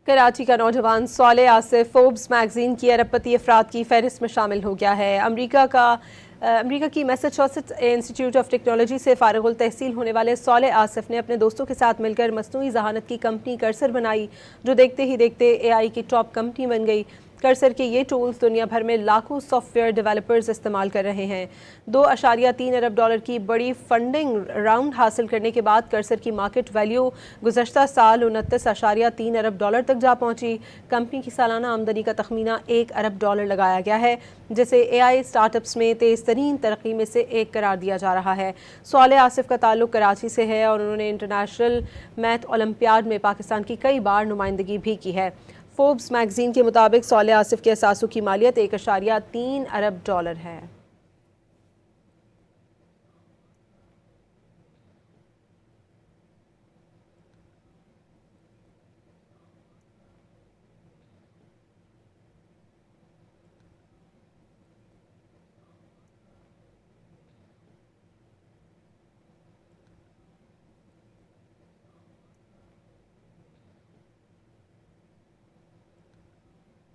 कराची का नौजवान सौले Asif Forbes magazine की अरबपति अफराद की फहरिस्त में शामिल हो गया है। अमेरिका की मैसाचुसेट्स इंस्टीट्यूट ऑफ टेक्नोलॉजी से फारिगुल तहसील होने वाले सौले आसिफ ने अपने दोस्तों के साथ मिलकर मसनूई जहानत की कंपनी कर्सर बनाई, जो देखते ही देखते AI की टॉप कंपनी बन गई। कर्सर के ये टूल्स दुनिया भर में लाखों सॉफ्टवेयर डेवलपर्स इस्तेमाल कर रहे हैं। $2.3 अरब की बड़ी फंडिंग राउंड हासिल करने के बाद कर्सर की मार्केट वैल्यू गुज़श्ता साल $29.3 अरब तक जा पहुंची। कंपनी की सालाना आमदनी का तखमीना $1 अरब लगाया गया है, जिसे AI स्टार्टअप्स में तेज़ तरीन तरक्की में से एक करार दिया जा रहा है। सौले आसिफ का ताल्लुक कराची से है और उन्होंने इंटरनेशनल मैथ ओलंपियाड में पाकिस्तान की कई बार नुमाइंदगी भी की है। फोर्ब्स मैगजीन के मुताबिक सौले आसिफ के असासों की मालियत $1.3 अरब है।